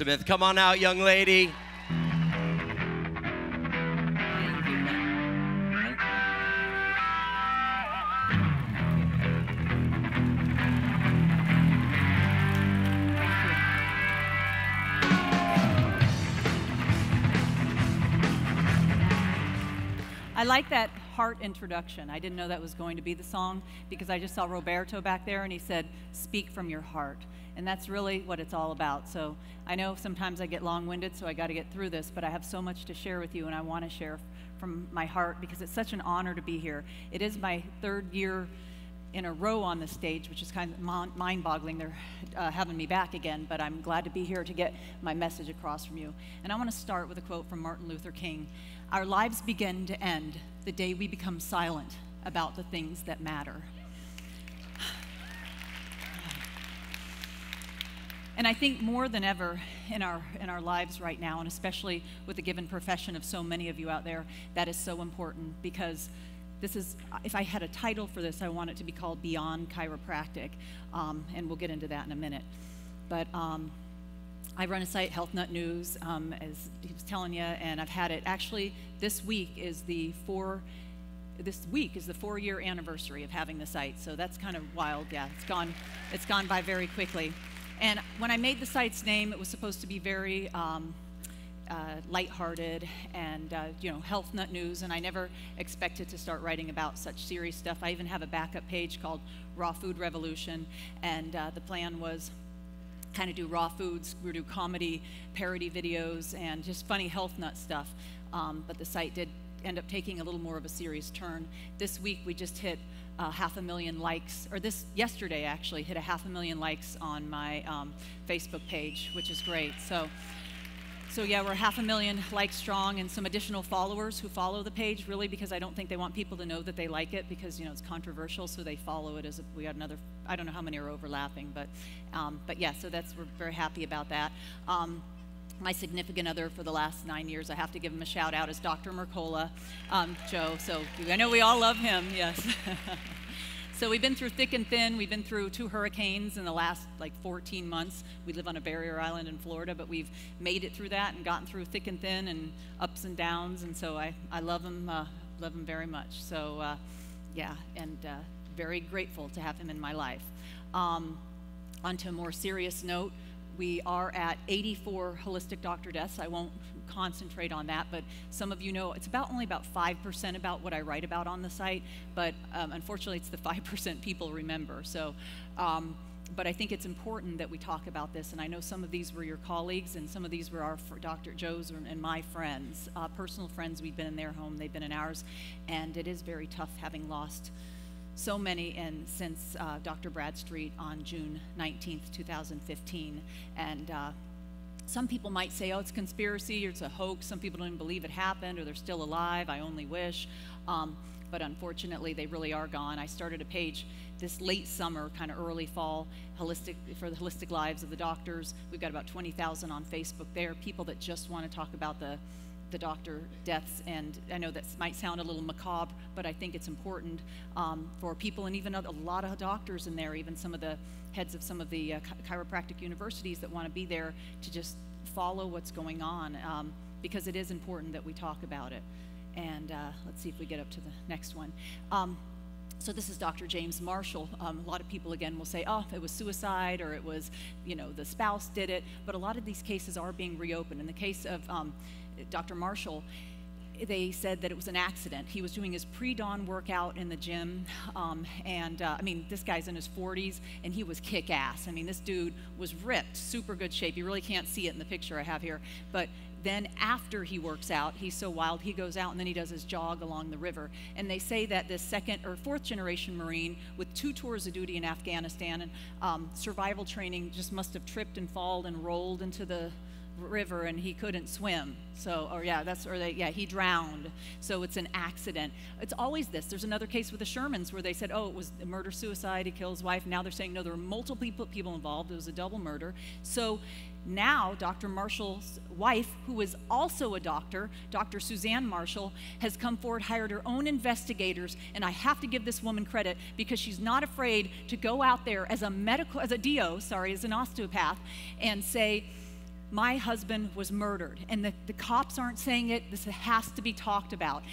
Elizabeth, come on out, young lady. I like that heart introduction. I didn't know that was going to be the song because I just saw Roberto back there and he said, speak from your heart. And that's really what it's all about. So I know sometimes I get long-winded, so I got to get through this, but I have so much to share with you, and I want to share from my heart because it's such an honor to be here. It is my third year in a row on the stage, which is kind of mind-boggling. They're having me back again, but I'm glad to be here to get my message across from you. And I want to start with a quote from Martin Luther King. Our lives begin to end the day we become silent about the things that matter. And I think more than ever in our lives right now, and especially with the given profession of so many of you out there, that is so important because this is, if I had a title for this, I want it to be called Beyond Chiropractic, and we'll get into that in a minute. But I run a site, Health Nut News, as he was telling you, and I've had it. Actually, this week is the 4-year anniversary of having the site, so that's kind of wild. Yeah, it's gone by very quickly. And when I made the site's name, it was supposed to be very lighthearted and Health Nut News, and I never expected to start writing about such serious stuff. I even have a backup page called Raw Food Revolution, and the plan was kind of do raw foods, we do comedy, parody videos, and just funny health nut stuff. But the site did end up taking a little more of a serious turn. This week we just hit 500,000 likes, or yesterday actually hit 500,000 likes on my Facebook page, which is great. So yeah, we're 500,000 likes strong, and some additional followers who follow the page, really because I don't think they want people to know that they like it because it's controversial, so they follow it as we got another. I don't know how many are overlapping, but yeah, so we're very happy about that. My significant other for the last 9 years, I have to give him a shout out, is Dr. Mercola, Joe. So I know we all love him, yes. So we've been through thick and thin. We've been through 2 hurricanes in the last 14 months. We live on a barrier island in Florida, but we've made it through that and gotten through thick and thin and ups and downs. And so I love him very much. So yeah, and very grateful to have him in my life. On to a more serious note, we are at 84 holistic doctor deaths. I won't concentrate on that, but some of you know it's only about 5% about what I write about on the site, but unfortunately it's the 5% people remember. So, but I think it's important that we talk about this, and I know some of these were your colleagues, and some of these were our Dr. Joe's and my friends, personal friends. We've been in their home, they've been in ours, and it is very tough having lost so many, and since Dr. Bradstreet on June 19th, 2015. And some people might say, oh, it's conspiracy, or it's a hoax. Some people don't even believe it happened, or they're still alive. I only wish. But unfortunately, they really are gone. I started a page this late summer, kind of early fall, for the holistic lives of the doctors. We've got about 20,000 on Facebook there, people that just want to talk about the doctor deaths, and I know that might sound a little macabre, but I think it's important for people, and even a lot of doctors in there, even some of the heads of some of the chiropractic universities that want to be there to just follow what's going on, because it is important that we talk about it. And let's see if we get up to the next one. So this is Dr. James Marshall. A lot of people, again, will say, oh, it was suicide, or it was, the spouse did it, but a lot of these cases are being reopened. In the case of Dr. Marshall, they said that it was an accident. He was doing his pre-dawn workout in the gym, I mean, this guy's in his 40s, and he was kick-ass. I mean, this dude was ripped, super good shape. You really can't see it in the picture I have here, but then after he works out, he's so wild, he goes out and then he does his jog along the river. And they say that this 2nd or 4th generation Marine with 2 tours of duty in Afghanistan and survival training just must have tripped and fallen and rolled into the river, and he couldn't swim. So, he drowned. So it's an accident. It's always this. There's another case with the Shermans where they said, oh, it was a murder-suicide, he killed his wife. Now they're saying, no, there were multiple people involved. It was a double murder. So now Dr. Marshall's wife, who is also a doctor, Dr. Suzanne Marshall, has come forward, hired her own investigators, and I have to give this woman credit because she's not afraid to go out there as an osteopath and say, my husband was murdered, and the cops aren't saying it. This has to be talked about.